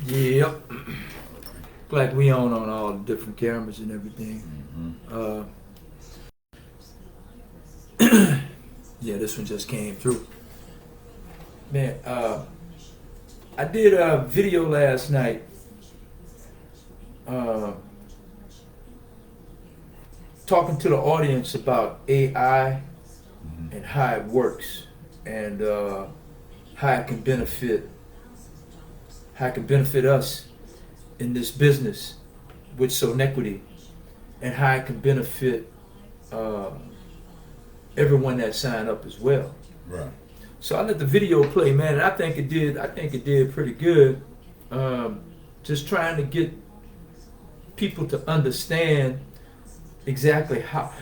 Yep. Like we on all the different cameras and everything. Yeah, this one just came through. Man, I did a video last night. Talking to the audience about AI and how it works and how it can benefit us in this business with Sonetquity, and how it can benefit everyone that signed up as well. Right. So I let the video play, man, and I think it did pretty good. Just trying to get people to understand exactly how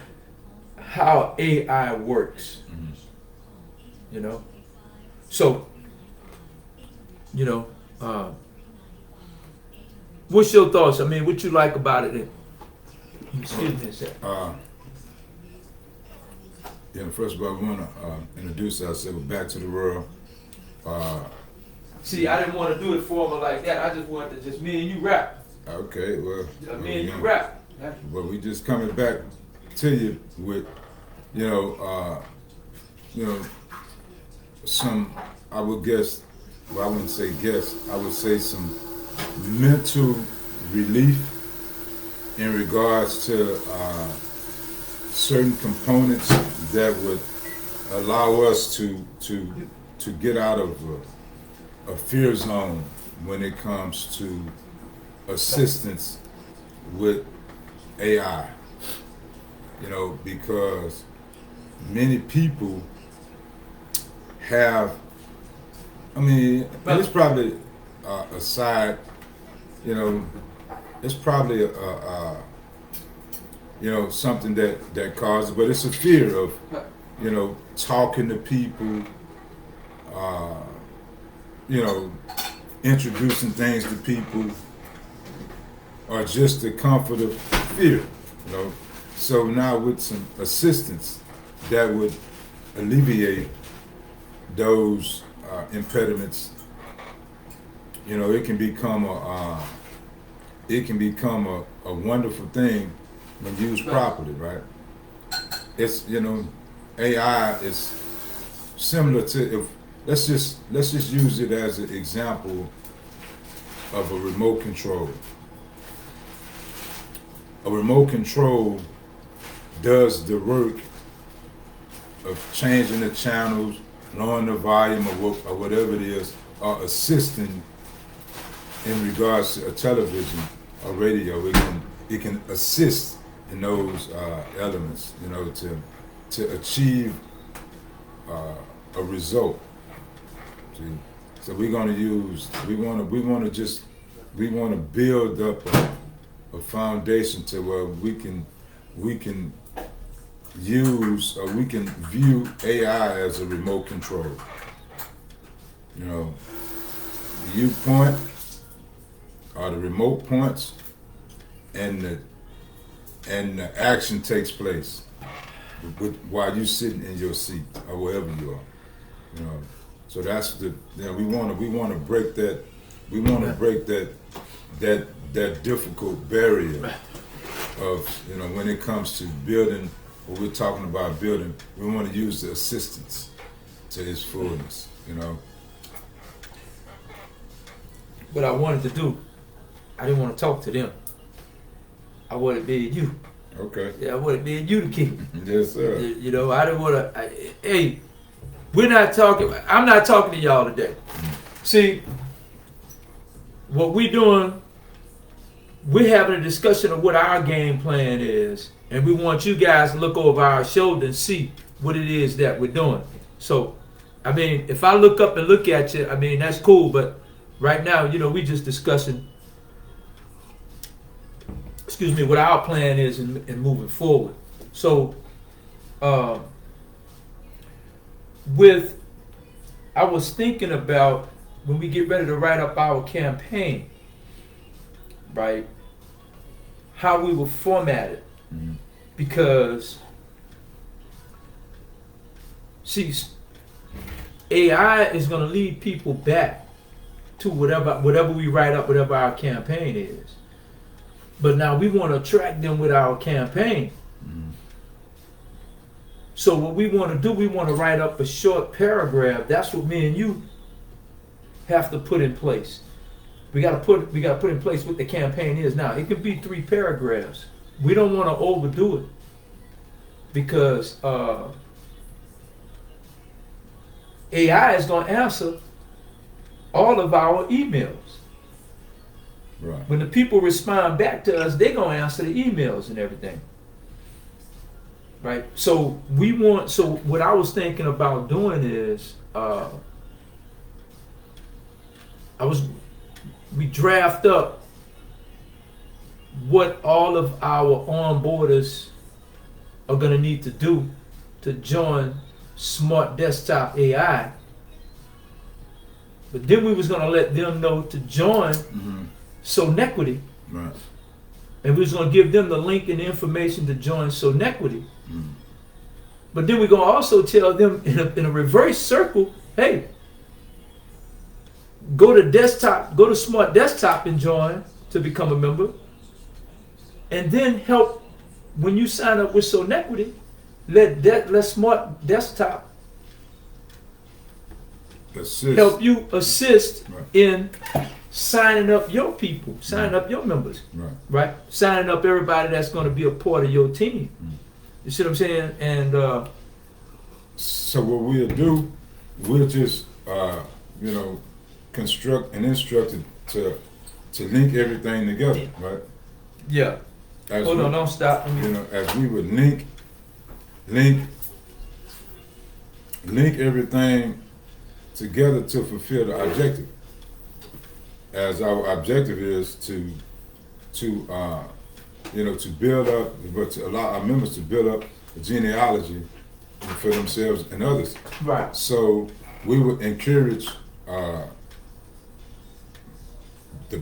AI works. You know? So, what's your thoughts? I mean, what you like about it? Excuse me a second. First of all, we want to introduce ourselves back to the world. See, I didn't want to do it formal like that. I just wanted to me and you rap. Okay, well. Me and you rap. Well, we just coming back to you with, some, I would guess, well, I wouldn't say guess, I would say some mental relief in regards to certain components that would allow us to get out of a fear zone when it comes to assistance with AI. Because many people have, and it's probably a side, it's probably something that causes, but it's a fear of, talking to people, introducing things to people, or just the comfort of fear, So now with some assistance that would alleviate those impediments, it can become a wonderful thing when used properly, right? It's AI is similar to, if let's just use it as an example of a remote control. A remote control does the work of changing the channels, lowering the volume or whatever it is, or assisting in regards to a television or radio. It can assist in those elements, to achieve a result. See? So we're going to use. We want to build up a foundation to where we can use, or we can view AI as a remote control. The viewpoint are the remote points, and the action takes place while you sitting in your seat or wherever you are. So that's the we want to break that. We want to break that difficult barrier of when it comes to building. What we're talking about building, we want to use the assistance to its fullness. What I wanted to do, I didn't want to talk to them. I wanted me and you. Okay. Yeah, I wanted me and you to keep. Yes, sir. I didn't want to. Hey, we're not talking. I'm not talking to y'all today. See, what we doing, we're having a discussion of what our game plan is, and we want you guys to look over our shoulder and see what it is that we're doing. So, if I look up and look at you, that's cool, but right now, we just discussing, what our plan is in moving forward. So, I was thinking about when we get ready to write up our campaign, right? How we will format it. Because, see, AI is going to lead people back to whatever we write up, whatever our campaign is. But now we want to attract them with our campaign. So what we want to do, we want to write up a short paragraph. That's what me and you have to put in place. We got to put in place what the campaign is. Now it could be 3 paragraphs. We don't want to overdo it because AI is going to answer all of our emails. Right. When the people respond back to us, they're going to answer the emails and everything. Right? So what I was thinking about doing is, we draft up what all of our onboarders are going to need to do to join Smart Desktop AI. But then we was going to let them know to join Sonetquity. Right. And we was going to give them the link and the information to join Sonetquity. But then we're going to also tell them in a reverse circle, hey, go to Smart Desktop and join to become a member. And then help, when you sign up with Sonetquity, let Smart Desktop help you assist in signing up your people, signing up your members, right? Signing up everybody that's going to be a part of your team. You see what I'm saying? And so what we'll do, we'll just construct and instruct it to link everything together, right? Yeah. Hold on, don't stop. As we would link everything together to fulfill the objective. As our objective is to build up, but to allow our members to build up a genealogy for themselves and others. Right. So we would encourage the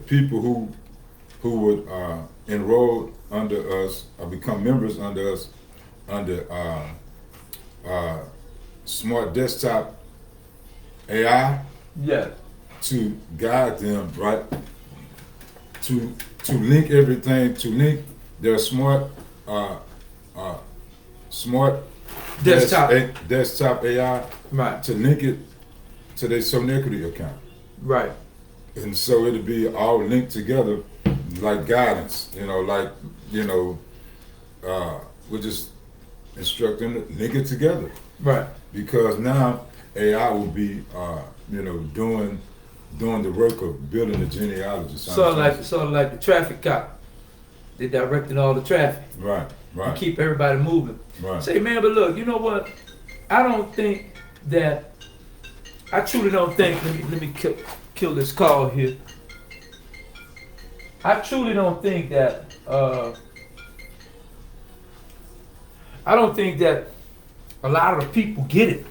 people who would enroll under us or become members under us under Smart Desktop AI. Yeah. To guide them, right? To link everything, to link their smart desktop AI, right? To link it to their Sonetquity account, right? And so it'll be all linked together, like guidance, we'll just instruct them to link it together, right? Because now AI will be, doing the work of building the genealogy. Sort of like the traffic cop. They directing all the traffic. Right. And keep everybody moving. Right. Say, man, but look, you know what? I truly don't think, let me kill this call here. I truly don't think that, I don't think that a lot of the people get it.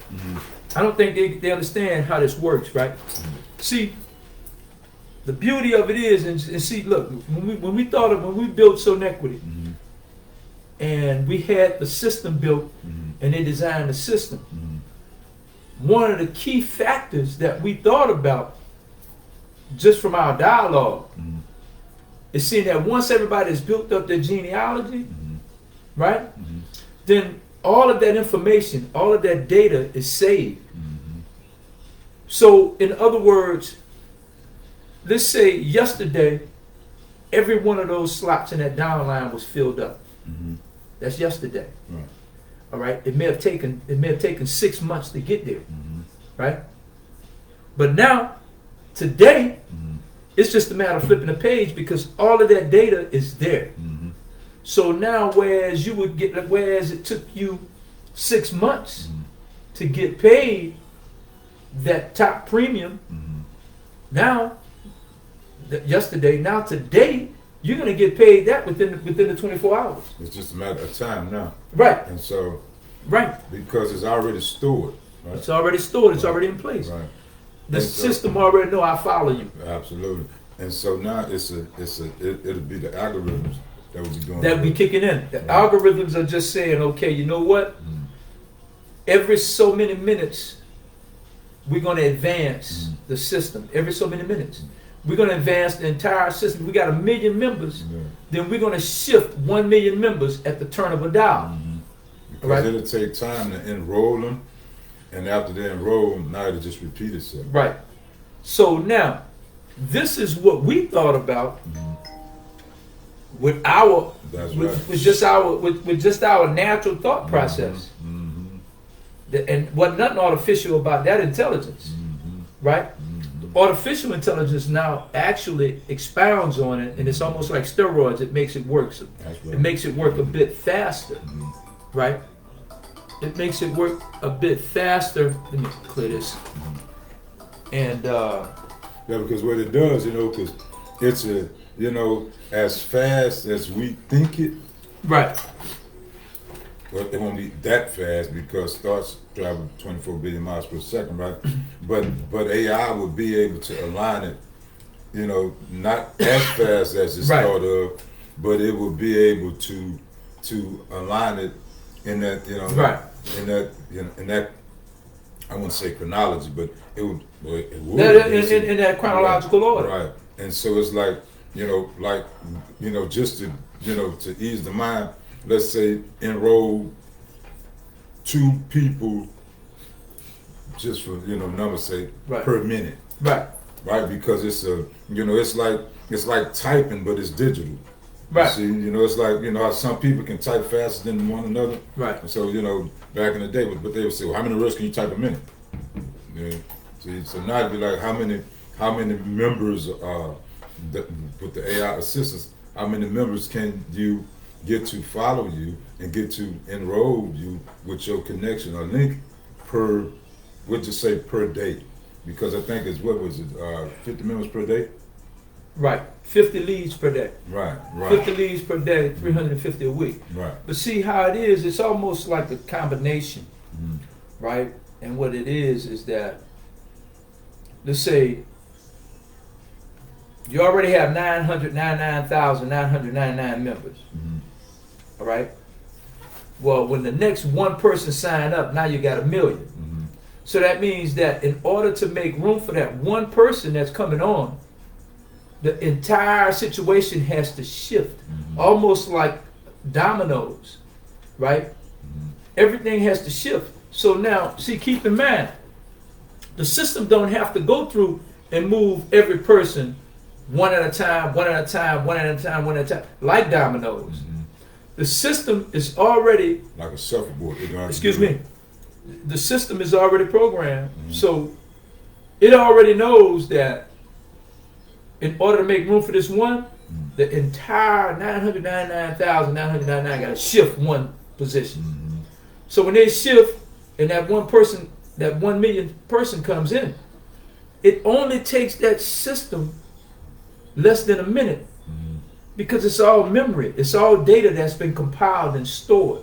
I don't think they understand how this works, right? See, the beauty of it is, and see, look, when we built Sonetquity, and we had the system built, and they designed the system. One of the key factors that we thought about, just from our dialogue, is seeing that once everybody has built up their genealogy, right? Then all of that information, all of that data is saved. So, in other words, let's say yesterday, every one of those slots in that downline was filled up. That's yesterday. Right. All right. It may have taken 6 months to get there. Right. But now, today, it's just a matter of flipping a page because all of that data is there. So now, whereas it took you 6 months to get paid that top premium, now today you're going to get paid that within the 24 hours. It's just a matter of time now. Right. And so, right, because it's already stored. Right? It's already stored. It's already in place. Right. The system already know I follow you. Absolutely. And so now it'll be the algorithms that will be doing that. Will be kicking in. The algorithms are just saying, okay, you know what? Every so many minutes, we're going to advance the the system every so many minutes. We're going to advance the entire system. We got 1 million members. Yeah. Then we're going to shift 1 million members at the turn of a dial. Because Right. it'll take time to enroll them, and after they enroll, now it'll just repeat itself. Right. So now, this is what we thought about with our That's with, right. with just our natural thought process. And what nothing artificial about that intelligence, right? Artificial intelligence now actually expounds on it, and it's almost like steroids. It makes it work. That's right. It makes it work a bit faster, right? It makes it work a bit faster. Let me clear this. And Yeah, because what it does, because it's as fast as we think it, right, well, it won't be that fast because thoughts travel 24 billion miles per second, right? But AI would be able to align it, not as fast as it's Right. thought of, but it would be able to align it in that, right, in that I wouldn't say chronology, but it would. Well, it would in that chronological order. Right. And so it's like, just to, to ease the mind, let's say enroll 2 people just for, numbers sake, Right. per minute. Right, Right? Because it's it's like typing, but it's digital. right, See, it's like, how some people can type faster than one another. right, And so, back in the day, but they would say, well, how many words can you type a minute? Yeah. See, so now it'd be like, how many members, with the AI assistance, how many members can you get to follow you and get to enroll you with your connection or link we'll just say per day. Because I think it's, 50 members per day? right. 50 leads per day. Right, 50 leads per day, 350 a week. right. But see how it is, it's almost like a combination, right? And what it is that, let's say, you already have 999,999 members, all right? Well, when the next one person sign up, now you got 1 million. So that means that in order to make room for that one person that's coming on, the entire situation has to shift, almost like dominoes, right? Everything has to shift. So now, see, keep in mind, the system don't have to go through and move every person one at a time, one at a time, one at a time, one at a time, like dominoes. The system is already, Like a shuffleboard. excuse me, the system is already programmed. So it already knows that in order to make room for this one, the entire 999,999 got to shift one position. So when they shift and that one person, that 1 million person comes in, it only takes that system less than a minute because it's all memory. It's all data that's been compiled and stored.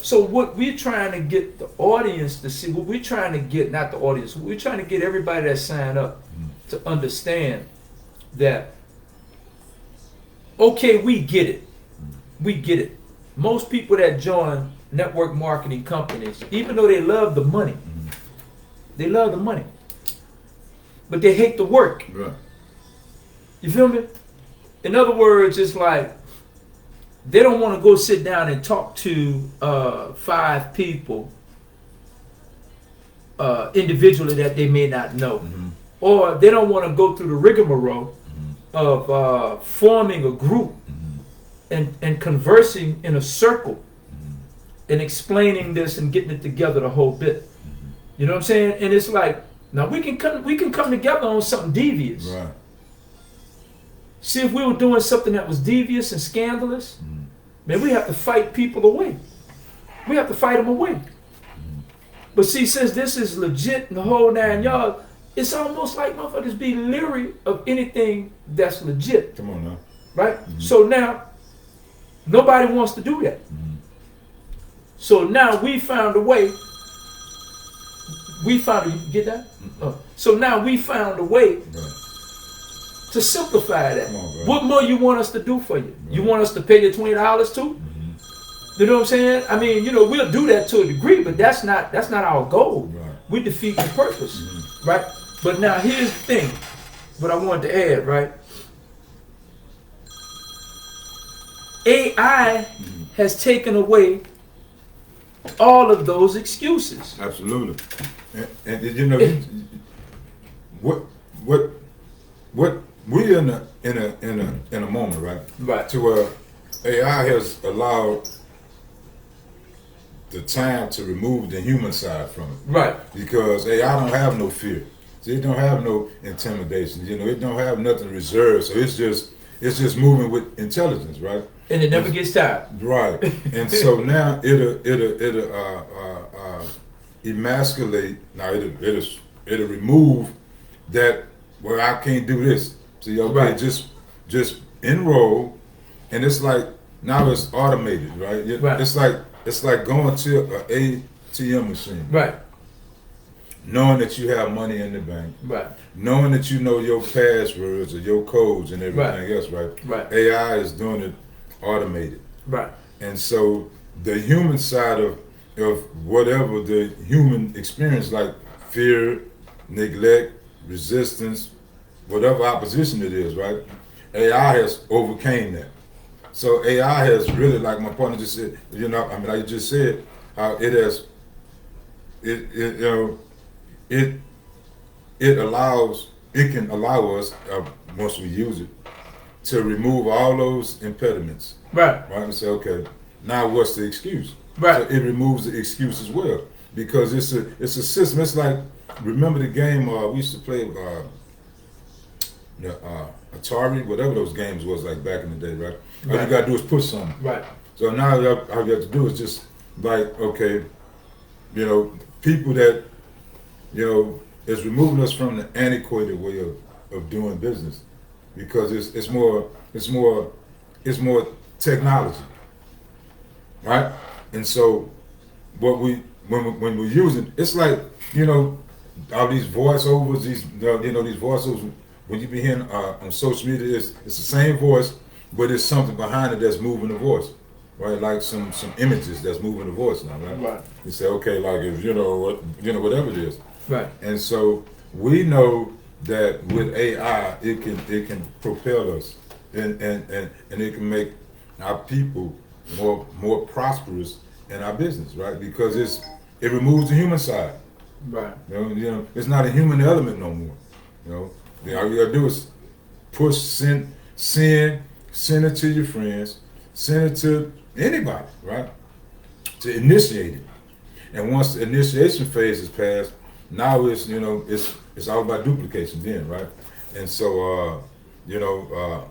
So what we're trying to get the audience to see, what we're trying to get, not the audience, we're trying to get everybody that signed up to understand that, okay, we get it. We get it. Most people that join network marketing companies, even though they love the money, they love the money, but they hate the work. Right. You feel me? In other words, it's like they don't want to go sit down and talk to 5 people individually that they may not know. Or they don't want to go through the rigmarole of forming a group and conversing in a circle and explaining this and getting it together the whole bit. You know what I'm saying? And it's like, now we can come together on something devious. Right. See, if we were doing something that was devious and scandalous, man, we have to fight people away. We have to fight them away. But see, since this is legit and the whole 9 yards, it's almost like motherfuckers be leery of anything that's legit. Come on now. Right? So now, nobody wants to do that. So now we found a way. You get that? So now we found a way to simplify that. Come on, bro. What more you want us to do for you? You want us to pay you $20 too? You know what I'm saying? I mean, we'll do that to a degree, but that's not our goal. Right. We defeat the purpose, right? But now here's the thing, what I wanted to add, right? AI has taken away all of those excuses. Absolutely. And you know, what we're in a moment, right? Right. To where AI has allowed the time to remove the human side from it. Right. Because AI don't have no fear. So it don't have no intimidation. You know, it don't have nothing reserved. So it's just moving with intelligence, right? And it never gets tired. Right. And so now it'll emasculate. Now it'll remove that. Well, I can't do this. See, okay, Right. just enroll, and it's like now it's automated, right? Right. It's like going to an ATM machine, Right. knowing that you have money in the bank, Right. knowing that you know your passwords or your codes and everything Right. else, right? Right. AI is doing it automated. Right. And so the human side of whatever the human experience, like fear, neglect, resistance, whatever opposition it is, right? AI has overcame that. So AI has really, like my partner just said, you know, I mean, like you just said, how it has, you know, it allows, it can allow us, once we use it, to remove all those impediments. Right. Right, and say, okay, now what's the excuse? Right. So it removes the excuse as well, because it's a system. It's like, remember the game we used to play, Atari, whatever those games was like back in the day, right? All you gotta do is push something. Right. So now all you have to do is just like, okay, you know, people that, you know, is removing us from the antiquated way of doing business, because it's more technology, right? And so what when we're using, it's like, you know, all these voiceovers, these voiceovers, when you be hearing on social media, it's the same voice, but there's something behind it that's moving the voice, right? Like some images that's moving the voice now, right? Right. You say, okay, like if whatever it is. Right. And so we know that with AI, it can propel us, and it can make our people more prosperous in our business, right? Because it removes the human side. Right. You know, it's not a human element no more. You know, all you gotta do is push, send it to your friends, send it to anybody, right? To initiate it. And once the initiation phase is passed, now it's, you know, it's all about duplication then, right? And so you know,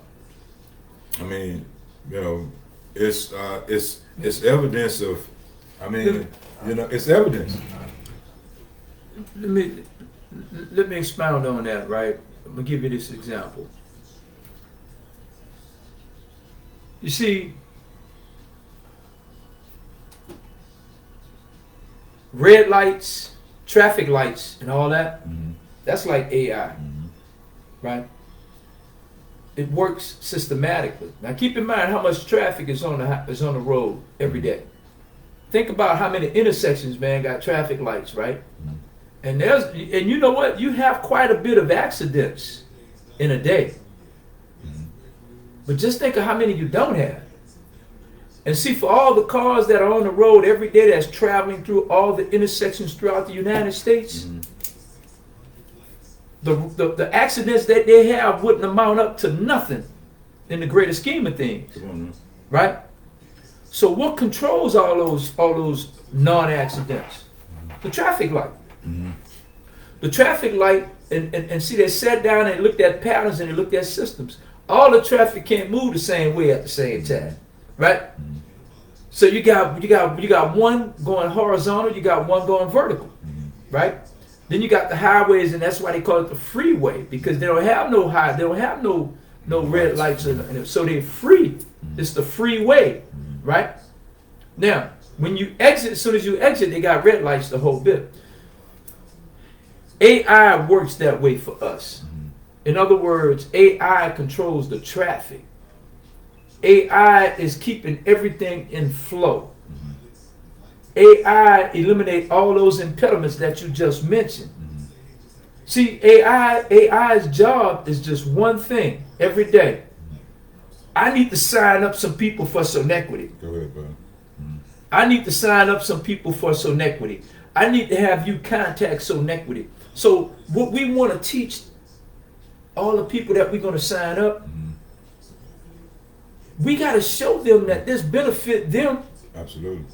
I mean, you know, it's evidence of, I mean, you know, it's evidence. Let me expound on that, right? I'm gonna give you this example. You see, red lights, traffic lights, and all that, that's like AI, right? It works systematically. Now keep in mind how much traffic is on the road every day. Think about how many intersections, man, got traffic lights, right? And you know what? You have quite a bit of accidents in a day. But just think of how many you don't have. And see, for all the cars that are on the road every day that's traveling through all the intersections throughout the United States, the accidents that they have wouldn't amount up to nothing in the greater scheme of things. Right? So what controls all those non-accidents? The traffic light. The traffic light, and see, they sat down and looked at patterns and they looked at systems. All the traffic can't move the same way at the same time, right? So you got one going horizontal, you got one going vertical, right? Then you got the highways, and that's why they call it the freeway, because they don't have no red lights in it, so they're free. It's the freeway, right? Now, when you exit, as soon as you exit, they got red lights the whole bit. AI works that way for us. In other words, AI controls the traffic. AI is keeping everything in flow. AI eliminate all those impediments that you just mentioned. See, AI's job is just one thing every day. I need to sign up some people for Sonetquity. Go ahead, bro. I need to sign up some people for Sonetquity. I need to have you contact Sonetquity. So what we want to teach all the people that we're going to sign up, we got to show them that this benefit them. Absolutely.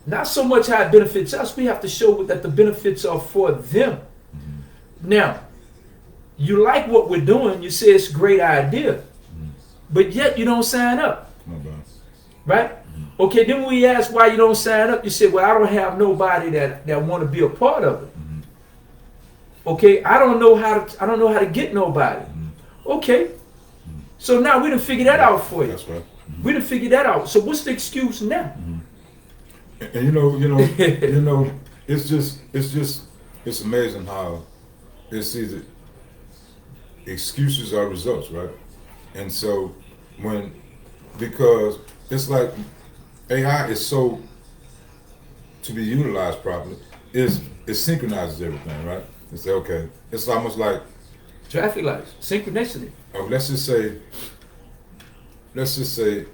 Not so much how it benefits us. We have to show that the benefits are for them. Now, you like what we're doing. You say it's a great idea. But yet you don't sign up. Come on, bro. Right? Okay, then when we ask why you don't sign up, you say, well, I don't have nobody that want to be a part of it. Okay, I don't know how to get nobody. Okay. So now we done figure that out for you. That's right. We done figure that out. So what's the excuse now? And you know, it's amazing how it's either excuses or results, right? And so because it's like AI is so to be utilized properly, it synchronizes everything, right? And say, okay, it's almost like Traffic lights, synchronicity. let's just say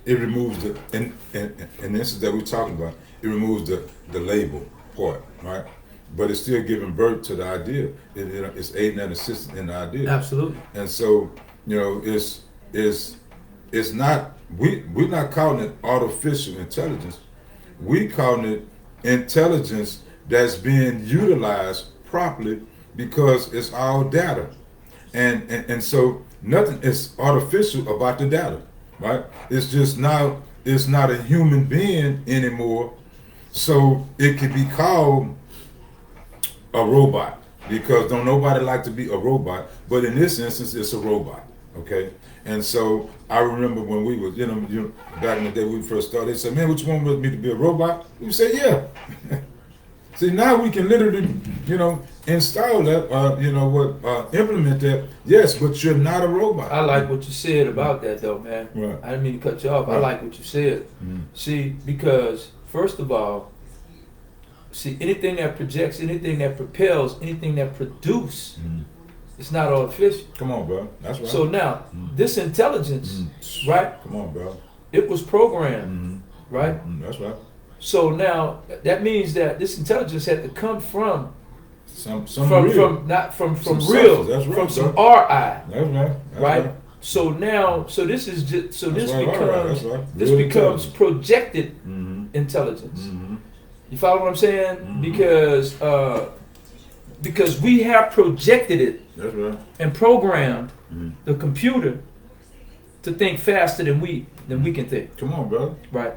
it removes in the instance that we're talking about, it removes the label part, right? But it's still giving birth to the idea. It's aiding and assisting in the idea. Absolutely. And so, it's not, we're not calling it artificial intelligence. We calling it intelligence that's being utilized properly because it's all data. And so nothing is artificial about the data, right? It's just now, it's not a human being anymore. So it can be called a robot, because don't nobody like to be a robot, but in this instance it's a robot. Okay. And so I remember when we were, back in the day when we first started, they said, man, what you want me to be, a robot? We said, yeah. See, now we can literally, install that, implement that. Yes, but you're not a robot. I like what you said about that, though, man. Right. I didn't mean to cut you off. Right. I like what you said. See, because first of all, anything that projects, anything that propels, anything that produces, it's not artificial. Come on, bro. That's right. So now, this intelligence, right? Come on, bro. It was programmed, right? That's right. So now that means that this intelligence had to come from Some real. real. Not from Some real, substance. That's right, from some bro. RI, That's right. That's right? So now, this is just, That's right, becomes right. this Real becomes intelligence. projected intelligence. You follow what I'm saying? Because we have projected it. That's right. And programmed the computer to think faster than we can think. Come on, bro. Right.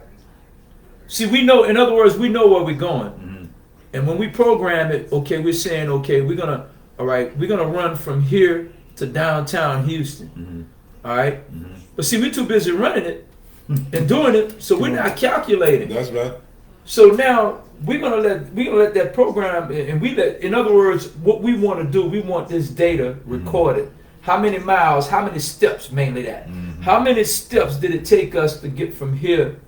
See, we know. In other words, we know where we're going. And when we program it, okay, we're saying, okay, we're gonna run from here to downtown Houston. All right. But see, we're too busy running it and doing it, so we're not calculating. That's right. So now we're gonna let that program, and in other words, what we want to do, we want this data recorded. How many miles? How many steps? Mainly that. How many steps did it take us to get from here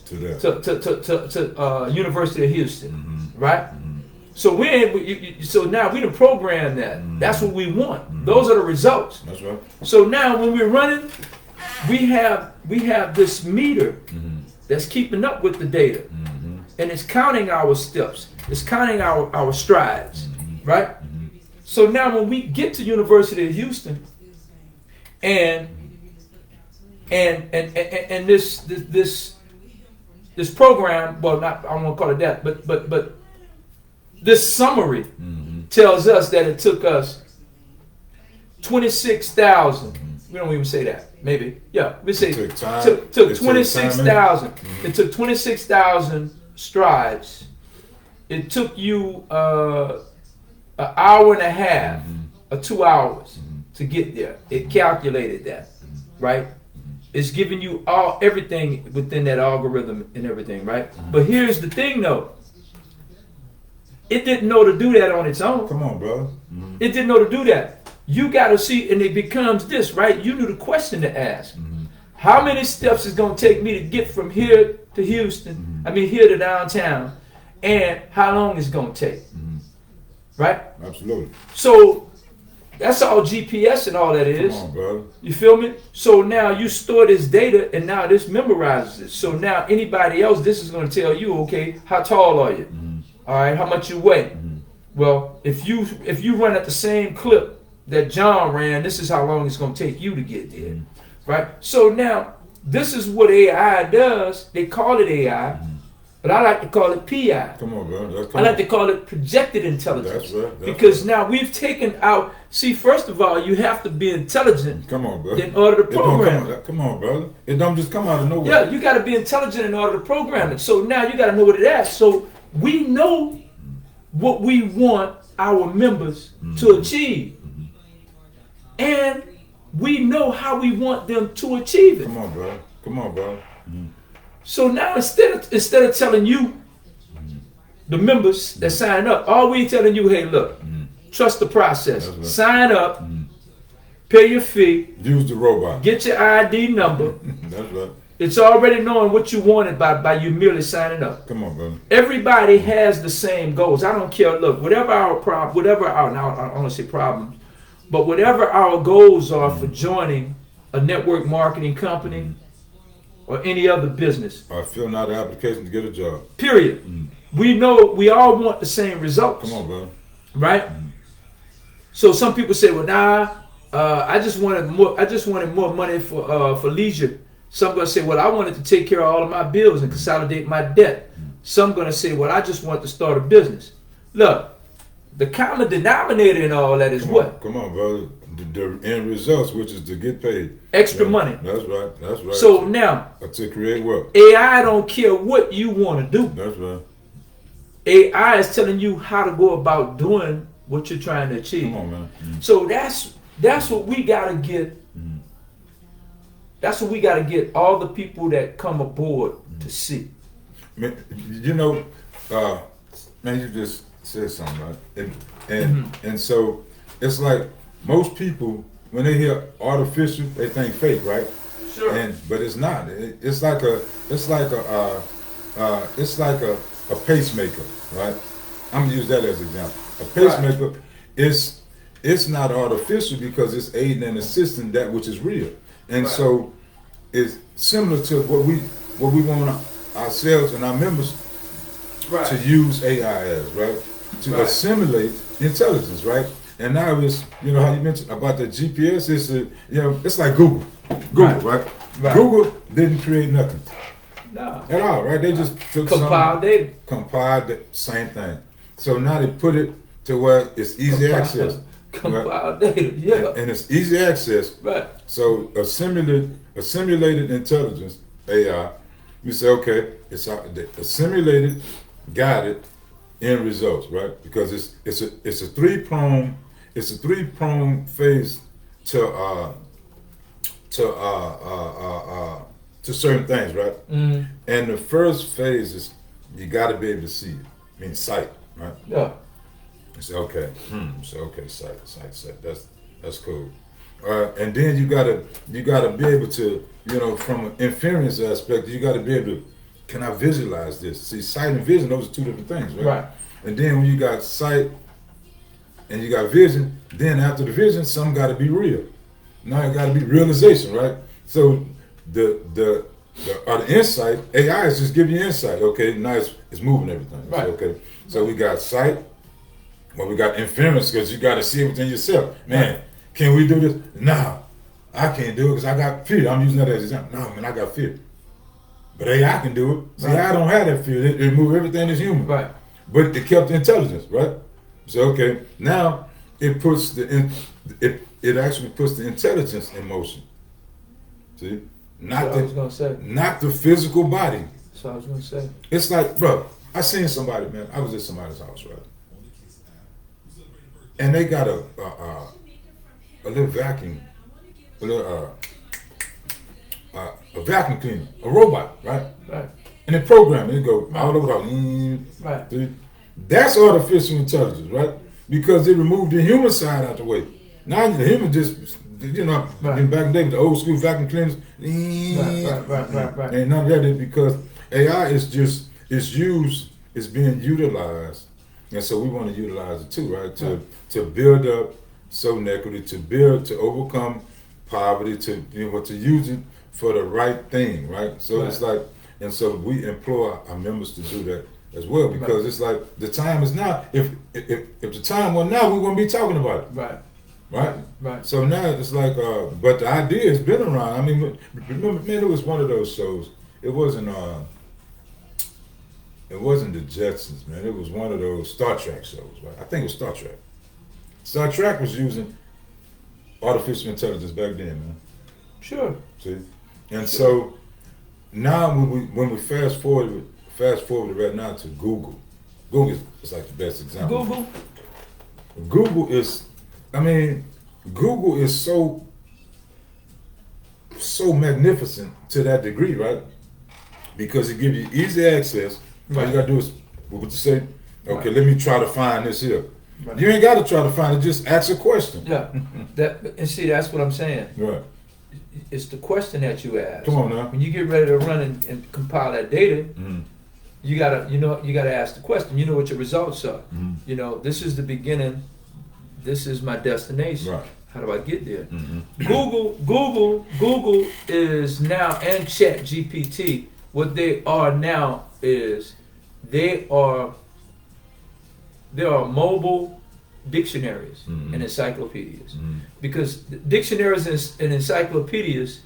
to that to University of Houston? Right. So so now we done programmed that. That's what we want. Those are the results. That's right. So now when we're running, we have this meter that's keeping up with the data. And it's counting our steps. It's counting our strides, right? So now when we get to University of Houston, and this program, well, not, I don't want to call it that, but this summary tells us that it took us 26,000. We don't even say that. Maybe, yeah. We say took 26,000. It took 26,000 strides. It took you an hour and a half or 2 hours to get there. It calculated that, right? It's giving you everything within that algorithm and everything, right? But here's the thing, though. It didn't know to do that on its own. Come on, bro. It didn't know to do that. You got to see, and it becomes this, right? You knew the question to ask. How many steps is going to take me to get from here to Houston, here to downtown, and how long is it going to take? right? Absolutely. So that's all GPS and all that is. Come on, brother. You feel me? So now you store this data, and now this memorizes it. So now anybody else, this is going to tell you, okay, how tall are you? All right, how much you weigh? Well, if you run at the same clip that John ran, this is how long it's going to take you to get there, right? So now this is what AI does. They call it AI, but I like to call it PI. Come on, brother. I like to call it projected intelligence. That's right. Because now we've taken out. See, first of all, you have to be intelligent. Come on, brother. In order to program it. Come on, brother. It don't just come out of nowhere. Yeah, you got to be intelligent in order to program it. So now you got to know what it is. So we know what we want our members to achieve, and we know how we want them to achieve it. Come on, brother. Come on, brother. So now instead of telling you, the members that sign up, all we telling you, hey, look, trust the process. Right. Sign up, pay your fee, use the robot, get your ID number. That's right. It's already knowing what you wanted by you merely signing up. Come on, brother. Everybody has the same goals. I don't care. Look, whatever our now I don't want to say problems, but whatever our goals are for joining a network marketing company or any other business, or filling out the application to get a job. Period. We know we all want the same results. Come on, brother. Right? So some people say, well, I just wanted more money for leisure. Some gonna say, well, I wanted to take care of all of my bills and consolidate my debt. Some gonna say, well, I just want to start a business. Look, the common denominator in all that is what? Come on, brother. The end results, which is to get paid. Extra money. That's right. That's right. So now, to create what? AI don't care what you want to do. That's right. AI is telling you how to go about doing what you're trying to achieve. Come on, man. So that's what we gotta get. That's what we gotta get all the people that come aboard to see. Man, you know, man, you just said something, right? And so it's like most people, when they hear artificial, they think fake, right? Sure. But it's not. It's like a pacemaker, right? I'm gonna use that as an example. A pacemaker it's not artificial because it's aiding and assisting that which is real. And so it's similar to what we want ourselves and our members to use AI as, right? To assimilate intelligence, right? And now it's, how you mentioned about the GPS, it's like Google, right? Google didn't create nothing. No. At all, right? They just took compiled data. Compiled the same thing. So now they put it to where it's easy access. Compiled data, yeah. And it's easy access. Right. So a simulated intelligence, AI, you say, okay, it's assimilated, guided, end results, right? Because it's a three-pronged phase to certain things, right? And the first phase is you got to be able to see it, sight, right? Yeah. You say, okay, sight. That's cool. And then you gotta be able to, from an inference aspect, you gotta be able to, can I visualize this? See, sight and vision, those are two different things, right? Right. And then when you got sight and you got vision, then after the vision, some gotta be real. Now it gotta be realization, right? So the insight, AI is just giving you insight. Okay, now it's moving everything. Right. So, okay, so we got sight. Well, we got inference because you got to see it within yourself. Man, can we do this? No, I can't do it because I got fear. I'm using that as an example. No, man, I got fear. But AI can do it. See, I don't have that fear. It remove everything that's human. Right. But it kept the intelligence, right? So, okay, now it puts it actually puts the intelligence in motion. See? Not the physical body. That's what I was going to say. It's like, bro, I seen somebody, man. I was at somebody's house, right? And they got a little vacuum, a vacuum cleaner, a robot, right? Right. And they program it, go all over the house. Right. That's artificial intelligence, right? Because it removed the human side out the way. Now the human just, back in the day with the old school vacuum cleaners, Right. And none of that is because AI is being utilized And so we want to utilize it too, right? To build up Sonetquity, to overcome poverty, to use it for the right thing, right? So it's like, and so we implore our members to do that as well, because it's like the time is now. If the time were now, we wouldn't be talking about it. Right. So now it's like, but the idea has been around. I mean, remember, man, it was one of those shows. It wasn't the Jetsons, man. It was one of those Star Trek shows, right? I think it was Star Trek. Star Trek was using artificial intelligence back then, man. Sure. See, and so now when we fast forward right now to Google. Google is like the best example. Google is so magnificent to that degree, right? Because it gives you easy access. All you gotta do is, what would you say? Okay, let me try to find this here. You ain't gotta try to find it, just ask a question. Yeah. That's what I'm saying. Right. It's the question that you ask. Come on now. When you get ready to run and compile that data, you gotta ask the question. You know what your results are. You know, this is the beginning, this is my destination. Right. How do I get there? Google is now, and ChatGPT, what they are now is they are mobile dictionaries and encyclopedias. Because dictionaries and encyclopedias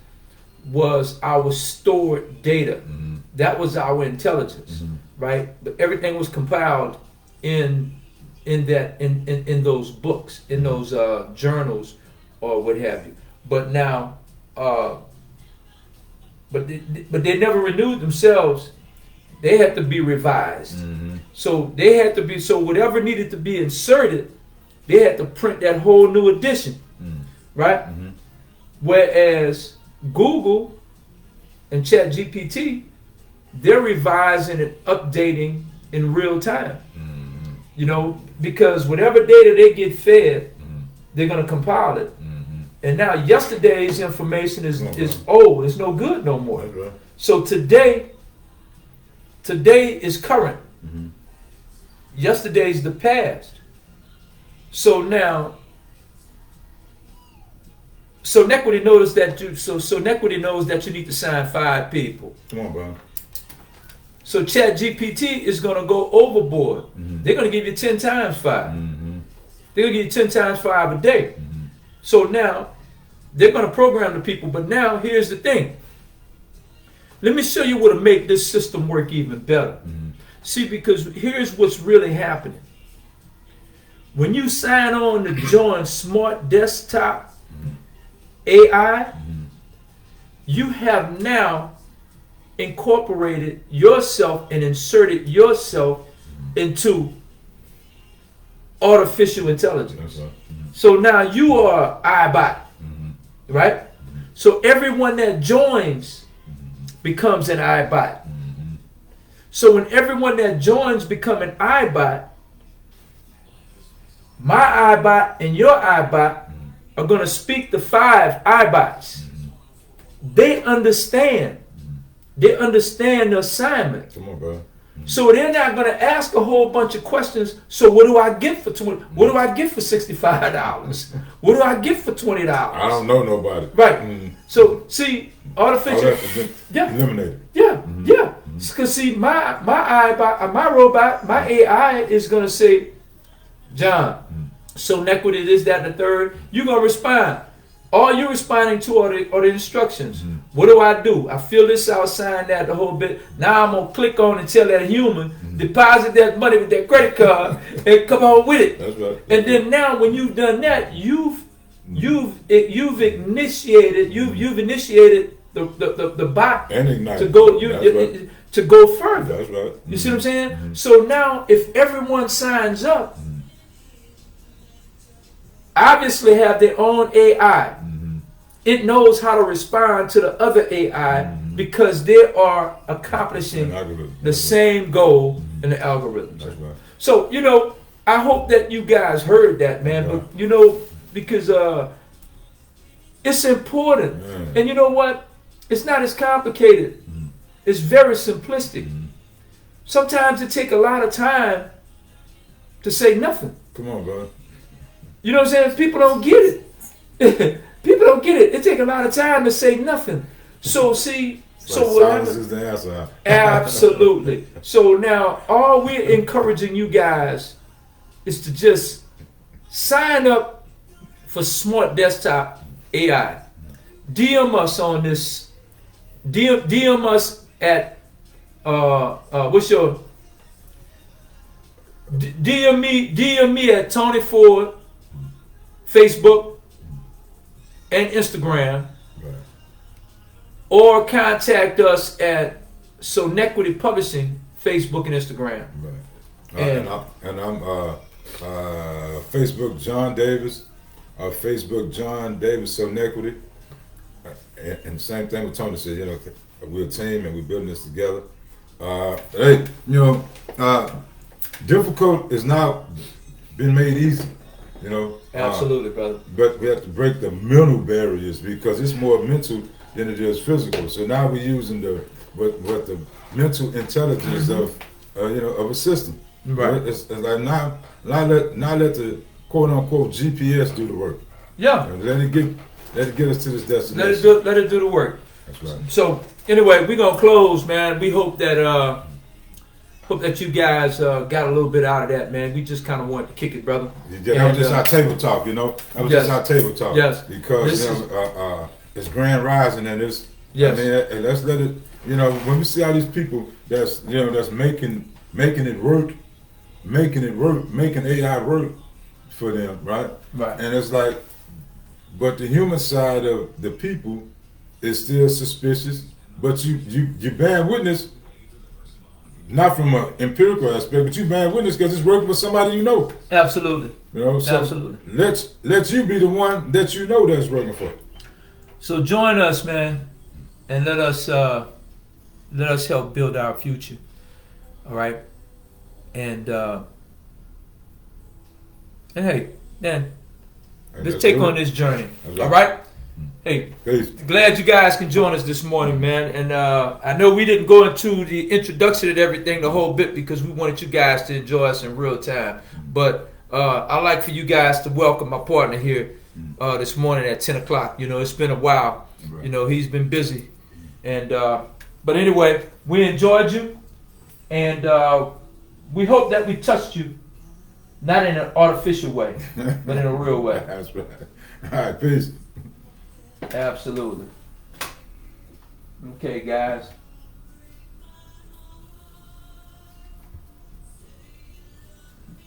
was our stored data. That was our intelligence, right? But everything was compiled in those books, in those journals, or what have you. But now, but they never renewed themselves. They had to be revised. So they had to be, so whatever needed to be inserted, they had to print that whole new edition, right? Whereas Google and ChatGPT, they're revising and updating in real time. You know, because whatever data they get fed, they're going to compile it. And now yesterday's information is old. It's no good no more. So today is current. Yesterday's the past. So now, Sonetquity knows that you need to sign 5 people. Come on, bro. So ChatGPT is going to go overboard. They're going to give you 10 times 5. They're going to give you 10 times 5 a day. So now, they're going to program the people. But now, here's the thing. Let me show you what to make this system work even better. See, because here's what's really happening. When you sign on to join Smart Desktop AI, you have now incorporated yourself and inserted yourself into artificial intelligence. So now you are iBot, right? So everyone that joins becomes an iBot. So when everyone that joins become an iBot, my iBot and your iBot are going to speak to 5 iBots. They understand. They understand the assignment. Come on, bro. So they're not going to ask a whole bunch of questions. So what do I get for $20? What do I get for $65? What do I get for $20? I don't know nobody. Right. So see, artificial. Eliminated. Yeah. Because see, my iBot, my robot, my AI is going to say, John, Sonetquity, this, that, and the third. You're going to respond. All you're responding to are the instructions. What do? I fill this out, sign that, the whole bit. Now I'm going to click on and tell that human, deposit that money with that credit card and come on with it. That's right. And then now when you've done that, you've initiated the bot to go to go further. That's right. You see what I'm saying? So now if everyone signs up, obviously have their own AI. It knows how to respond to the other AI because they are accomplishing the same goal in the algorithms. That's right. So, you know, I hope that you guys heard that, man. But, you know, because it's important. And you know what? It's not as complicated. It's very simplistic. Sometimes it takes a lot of time to say nothing. Come on, brother. You know what I'm saying? People don't get it. People don't get it. It takes a lot of time to say nothing. So see, so Like whatever. silence is the answer. Absolutely. So now all we're encouraging you guys is to just sign up for Smart Desktop AI. DM us on this. DM us at what's your DM me at Tony Ford Facebook and Instagram, Right. or contact us at Sonetquity Publishing Facebook and Instagram. Right. And I'm Facebook John Davis, Facebook John Davis Sonetquity, and the same thing with Tony said. You know, we're a team and we're building this together. Hey, you know, difficult is now been made easy. You know, Absolutely, brother. but we have to break the mental barriers because it's more mental than it is physical. So now we're using the mental intelligence of of a system. Right. It's like now let the quote unquote GPS do the work. Yeah. And let it get us to this destination. Let it do the work. That's right. So anyway, we're gonna close, man. We hope that you guys got a little bit out of that, man. We just kind of wanted to kick it, brother. That was just our table talk, you know. That was Yes. just our table talk. Yes. Because This it's grand rising and it's. Yes. I mean, and let's let it. You know, when we see all these people that's making it work, making AI work for them, right? Right. And it's like, but the human side of the people is still suspicious. But you bear witness, not from an empirical aspect, but you bear witness because it's working with somebody you know. Absolutely. You know, so Absolutely. let you be the one that you know that's working for. So join us, man, and let us help build our future. All right. And hey, man, let's take on this journey. That's All right. Hey, Peace. glad you guys can join us this morning, man. And I know we didn't go into the introduction and everything the whole bit because we wanted you guys to enjoy us in real time. But I'd like for you guys to welcome my partner here this morning at 10 o'clock. You know, it's been a while. Right. You know, he's been busy. And but anyway, we enjoyed you. And we hope that we touched you, not in an artificial way, but in a real way. That's right. All right, peace. Absolutely. Okay, guys.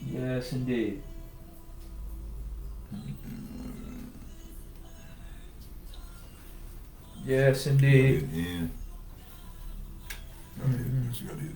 Yes, indeed. Yes, indeed. Hit the end. Go ahead.